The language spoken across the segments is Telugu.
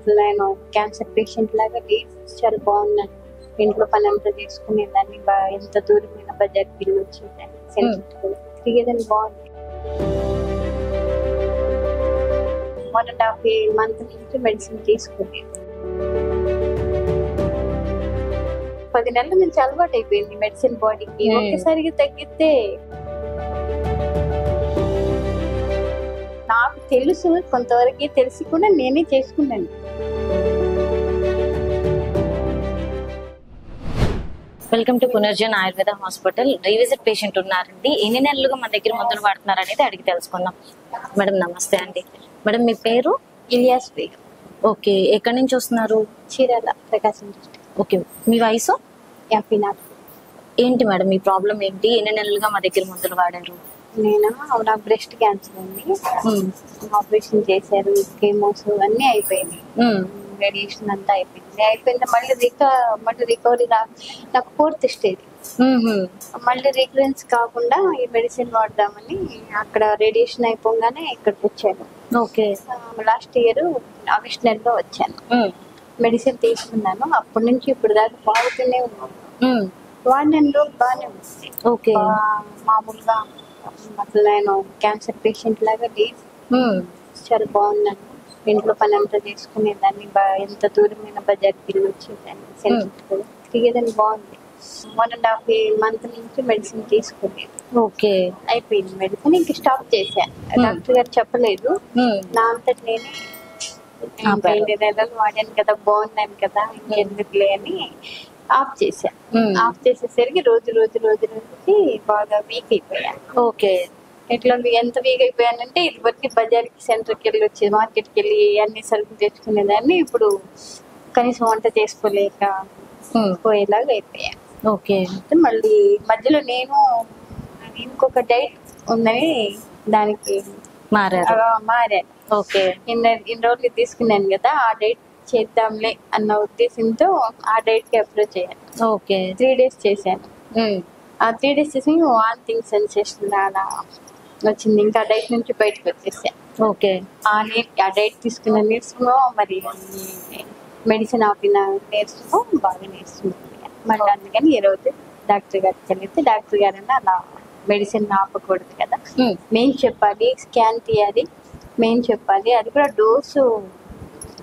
అసలు నేను క్యాన్సర్ పేషెంట్ లాగా లేదు, చాలా బాగున్నాను. ఇంట్లో పని అంతా చేసుకునేదాన్ని, ఎంత దూరమైన బజార్కి వెళ్ళి వచ్చేదాన్ని, సెంటర్ తిరిగేదాన్ని, బాగుంది. 1.5 months నుంచి మెడిసిన్ తీసుకునేది. 10 నెలల నుంచి అలవాటు అయిపోయింది మెడిసిన్ బాడీకి. ఒక్కసారిగా తగ్గితే నాకు తెలుసు, కొంతవరకు తెలిసి కూడా నేనే చేసుకున్నాను. Welcome to పునర్జన్ Ayurveda hospital. Revisit patient ఉన్నారండి. ఎన్ని నెలలుగా మన దగ్గర మందులు వాడుతున్నారు అనేది అడిగి తెలుసుకుందాం. మేడం నమస్తే అండి. మేడం మీ పేరు? ఇలియాస్ బేగం. ఓకే, ఎక్కడి నుంచి వస్తున్నారు? చీరాల, ప్రకాశం డిస్ట్రిక్ట్. ఓకే, మీ వయసు? 54. ఏంటి మేడం మీ ప్రాబ్లం ఏంటి? ఎన్ని నెలలుగా మా దగ్గర మందులు వాడారు? నాకు బ్రెస్ట్ క్యాన్సర్ ఉంది. ఆపరేషన్ చేశారు, కేమోస్ అన్ని అయిపోయింది, రేడియేషన్ అంతా అయిపోయింది. మళ్ళీ రికవరీ నాకు 4th స్టేజ్. మళ్ళీ రికరెన్స్ కాకుండా ఈ మెడిసిన్ వాడదామని అక్కడ రేడియేషన్ అయిపోగానే ఇక్కడికి వచ్చాను. ఓకే, లాస్ట్ ఇయర్ ఆగస్ట్ నెలలో వచ్చాను. మెడిసిన్ తీసుకున్నాను. అప్పటి నుంచి ఇప్పుడు దాకా వాడుతూనే ఉన్నాను. వాడిన రోజు బాగానే ఉంది. ఓకే, మామూలుగా అసలు నేను క్యాన్సర్ పేషెంట్ లాగా లేదు, చాలా బాగున్నాను. ఇంట్లో పని అంతా చేసుకునేదాన్ని, ఎంత దూరమైన బజార్కి వెళ్ళి వచ్చేదాన్ని, సెంటర్ తిరిగేదాన్ని, బాగుంది. 1.5 months నుంచి మెడిసిన్ తీసుకునేది. ఓకే, అయిపోయింది మెడిసిన్. ఇంక స్టాప్ చేశాను. డాక్టర్ గారు చెప్పలేదు, నా అంతటి నేనే 2 నెలలు వాడాను కదా, బాగున్నాను కదా, ఇంకెందుకులే అని ఆఫ్ చేశాను. ఆఫ్ చేసేసరికి రోజుకి బాగా వీక్ అయిపోయాను. ఓకే, ఎట్లా ఎంత వీక్ అయిపోయానంటే ఇదివరకు బజార్కి, సెంటర్కి వెళ్ళి వచ్చేది, మార్కెట్కి వెళ్ళి అన్ని సరుకులు తెచ్చుకునేదాన్ని. ఇప్పుడు కనీసం వంట చేసుకోలేక పోయేలాగా అయిపోయాను. ఓకే, మళ్ళీ మధ్యలో నేను ఇంకొక డైట్ ఉందని దానికి మారాను. ఓకే, ఇన్ని రోజులు తీసుకున్నాను కదా, ఆ డైట్ చేద్దాంలే అన్న ఉద్దేశంతో ఆ డైట్ కి అప్రోచ్ అయ్యాను. ఓకే, 3 days చేశాను. ఆ 3 days చేసి వామిటింగ్ సెన్సేషన్ అలా వచ్చింది. ఇంకా డైట్ నుంచి బయటకు వచ్చేసాను. ఓకే, ఆ డైట్ తీసుకున్న నీరసమో, మరి మెడిసిన్ ఆపిన నీరసమో బాగా నీరసమో. మళ్ళీ అందుకని ఈ రోజు డాక్టర్ గారికి వెళ్తే, డాక్టర్ గారు అలా మెడిసిన్ ఆపకూడదు కదా, మెయిన్ చెప్పాలి, స్కాన్ తీయాలి, మెయిన్ చెప్పాలి, అది కూడా డోసు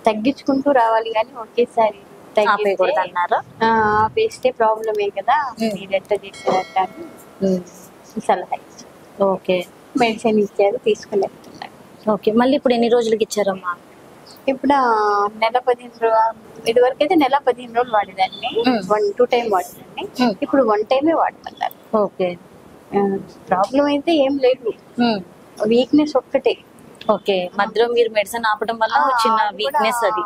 తగ్గించుకుంటూ రావాలి, కానీ ఒకేసారి ఆపేస్తే ప్రాబ్లమే కదా, మీరు ఎట్లా చేసేదట అని సలహా ఇచ్చారు. ఓకే, మెడిసిన్ ఇచ్చారు, తీసుకుని వెళ్తున్నారు. ఓకే, మళ్ళీ ఇప్పుడు ఎన్ని రోజులకి ఇచ్చారమ్మా? ఇప్పుడు నెల 15 రోజులు. ఇదివరకు అయితే నెల 15 రోజులు వాడేదాన్ని, 2 times వాడేదాన్ని. ఇప్పుడు 1 time వాడుతున్నారు. ఓకే, ప్రాబ్లం అయితే ఏం లేదు, వీక్నెస్ ఒక్కటే. ఓకే, మధ్యలో మీరు మెడిసిన్ ఆపడం వల్ల వచ్చిన వీక్నెస్ అది.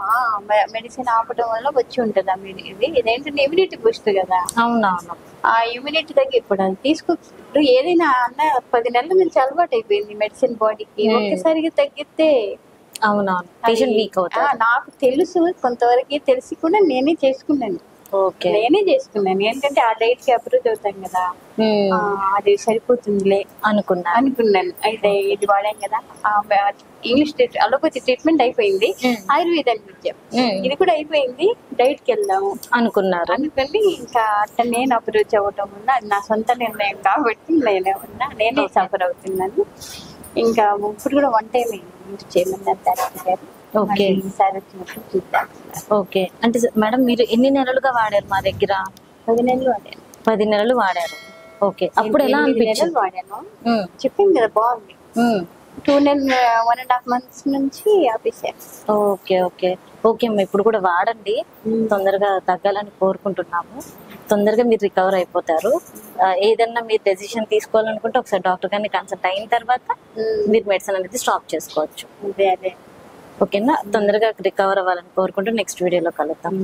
మెడిసిన్ ఆపడం వల్ల వచ్చి ఉంటుందా ఇదేంటంటే ఇమ్యూనిటీ బూస్ట్ కదా. అవునవును, ఆ ఇమ్యూనిటీ తగ్గి ఇప్పుడు అది ఇప్పుడు ఏదైనా 10 నెలల నుంచి అలవాటు అయిపోయింది మెడిసిన్ బాడీకి. ఒక్కసారిగా తగ్గితే అవునవును పేషెంట్ వీక్ అవుతారు. నాకు తెలుసు, కొంతవరకు తెలిసి కూడా నేనే చేసుకున్నాను. ఏంటంటే ఆ డైట్ కి అప్రోచ్ అవుతాం కదా, అది సరిపోతుందిలే అనుకున్నాను. అయితే ఇది వాడాం కదా, ఇంగ్లీష్ అలోపతి ట్రీట్మెంట్ అయిపోయింది, ఆయుర్వేదానికి వచ్చాం, ఇది కూడా అయిపోయింది, డైట్ కి వెళ్దాము అనుకుని ఇంకా అట్లా నేను అప్రోచ్ అవ్వటం వల్ల అది నా సొంత నిర్ణయం కాబట్టి నేనే సఫర్ అవుతున్నాను. ఇంకా ఇప్పుడు కూడా 1 time యూజ్ చేయమన్నారు డాక్టర్ గారు. ఓకే, ఓకే, అంటే మేడం మీరు ఎన్ని నెలలుగా వాడారు మా దగ్గర? 10 నెలలు వాడాను. 10 నెలలు వాడారు. ఓకే, అప్పుడు ఎలా అనిపించింది? వాడాను, చెప్పింది కదా, బాగుంది. 1.5 months నుంచి ఆపేసాను. ఓకే, ఓకే, ఓకే అమ్మా, ఇప్పుడు కూడా వాడండి, తొందరగా తగ్గాలని కోరుకుంటున్నాము. తొందరగా మీరు రికవర్ అయిపోతారు. ఏదన్నా మీరు డెసిషన్ తీసుకోవాలనుకుంటే ఒకసారి డాక్టర్ గారిని కన్సల్ట్ అయిన తర్వాత మీరు మెడిసిన్ అనేది స్టాప్ చేసుకోవచ్చు. అదే ఓకేనా, తొందరగా రికవర్ అవ్వాలని కోరుకుంటూ నెక్స్ట్ వీడియోలో కలుద్దాం.